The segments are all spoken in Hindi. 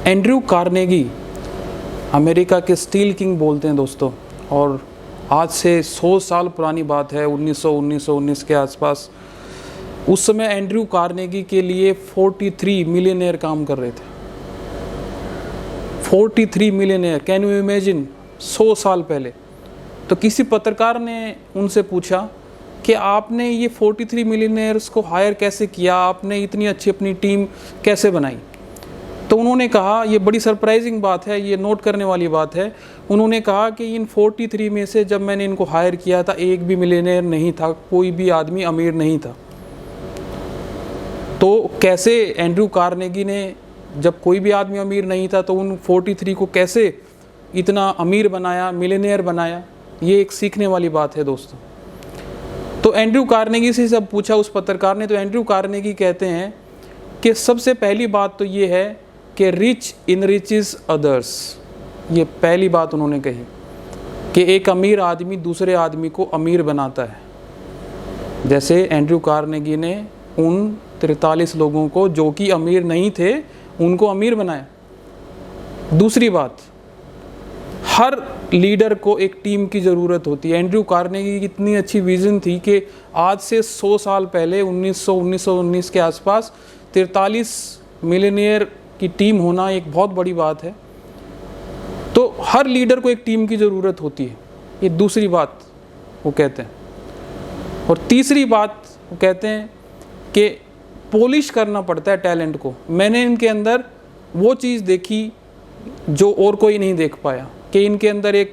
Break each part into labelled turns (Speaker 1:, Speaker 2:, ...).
Speaker 1: एंड्रयू कार्नेगी अमेरिका के स्टील किंग बोलते हैं दोस्तों, और आज से 100 साल पुरानी बात है, 1919 के आसपास। उस समय एंड्रयू कार्नेगी के लिए 43 मिलियनेयर काम कर रहे थे। 43 मिलियनेयर, कैन यू इमेजिन, 100 साल पहले। तो किसी पत्रकार ने उनसे पूछा कि आपने ये 43 मिलियनेयर्स को हायर कैसे किया, आपने इतनी अच्छी अपनी टीम कैसे बनाई। तो उन्होंने कहा, ये बड़ी सरप्राइजिंग बात है, ये नोट करने वाली बात है। उन्होंने कहा कि इन 43 में से जब मैंने इनको हायर किया था, एक भी मिलियनेयर नहीं था, कोई भी आदमी अमीर नहीं था। तो कैसे एंड्रयू कार्नेगी ने, जब कोई भी आदमी अमीर नहीं था, तो उन 43 को कैसे इतना अमीर बनाया, मिलियनेयर बनाया, ये एक सीखने वाली बात है दोस्तों। तो एंड्रयू कार्नेगी से जब पूछा उस पत्रकार ने, तो एंड्रयू कार्नेगी कहते हैं कि सबसे पहली बात तो ये है कि रिच इनरिचेस अदर्स। ये पहली बात उन्होंने कही कि एक अमीर आदमी दूसरे आदमी को अमीर बनाता है। जैसे एंड्रयू कार्नेगी ने उन 43 लोगों को जो कि अमीर नहीं थे, उनको अमीर बनाया। दूसरी बात, हर लीडर को एक टीम की ज़रूरत होती है। एंड्रयू कार्नेगी की इतनी अच्छी विज़न थी कि आज से 100 साल पहले 1919 के आसपास 43 मिलियनेयर की टीम होना एक बहुत बड़ी बात है। तो हर लीडर को एक टीम की ज़रूरत होती है, ये दूसरी बात वो कहते हैं। और तीसरी बात वो कहते हैं कि पॉलिश करना पड़ता है टैलेंट को। मैंने इनके अंदर वो चीज़ देखी जो और कोई नहीं देख पाया, कि इनके अंदर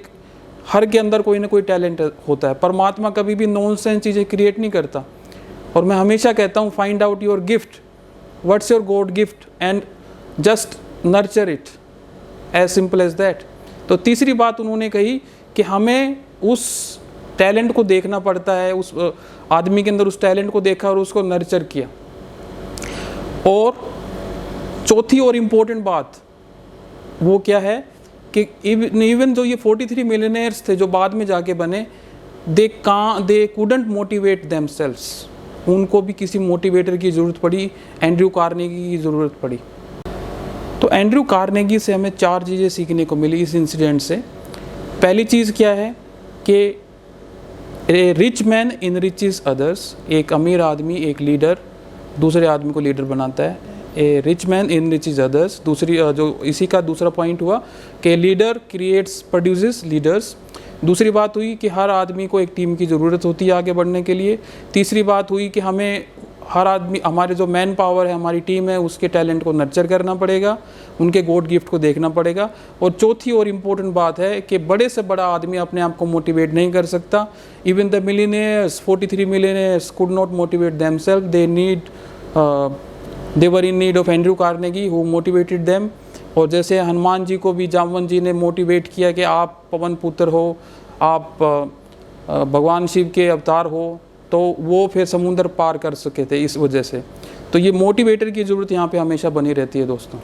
Speaker 1: हर के अंदर कोई ना कोई टैलेंट होता है। परमात्मा कभी भी नॉनसेंस चीज़ें क्रिएट नहीं करता। और मैं हमेशा कहता हूँ, find out your gift, what's your God gift, and just nurture it, as simple as that. तो तीसरी बात उन्होंने कही कि हमें उस टैलेंट को देखना पड़ता है, उस आदमी के अंदर उस टैलेंट को देखा और उसको नर्चर किया। और चौथी और इम्पोर्टेंट बात वो क्या है कि इवन जो ये 43 मिलियनेयर्स थे जो बाद में जाके बने, दे कुडंट मोटिवेट देमसेल्व्स। उनको भी किसी मोटिवेटर की ज़रूरत पड़ी, एंड्रयू कार्नेगी की ज़रूरत पड़ी। तो एंड्रयू कार्नेगी से हमें 4 चीज़ें सीखने को मिली इस इंसिडेंट से। पहली चीज़ क्या है कि ए रिच मैन इनरिचेस अदर्स। एक अमीर आदमी, एक लीडर, दूसरे आदमी को लीडर बनाता है। ए रिच मैन इनरिचेस अदर्स। दूसरी जो इसी का दूसरा पॉइंट हुआ कि लीडर क्रिएट्स प्रोड्यूसेस लीडर्स। दूसरी बात हुई कि हर आदमी को एक टीम की ज़रूरत होती है आगे बढ़ने के लिए। तीसरी बात हुई कि हमें हर आदमी, हमारे जो मैन पावर है, हमारी टीम है, उसके टैलेंट को नर्चर करना पड़ेगा, उनके गॉड गिफ्ट को देखना पड़ेगा। और चौथी और इम्पोर्टेंट बात है कि बड़े से बड़ा आदमी अपने आप को मोटिवेट नहीं कर सकता। Even the millionaires, 43 millionaires could not motivate themselves. They were in need of Andrew Carnegie who motivated them. और जैसे हनुमान जी को भी जामवंत जी ने मोटिवेट किया कि आप पवन पुत्र हो, आप भगवान शिव के अवतार हो, तो वो फिर समुद्र पार कर सके थे इस वजह से। तो ये मोटिवेटर की ज़रूरत यहाँ पे हमेशा बनी रहती है दोस्तों।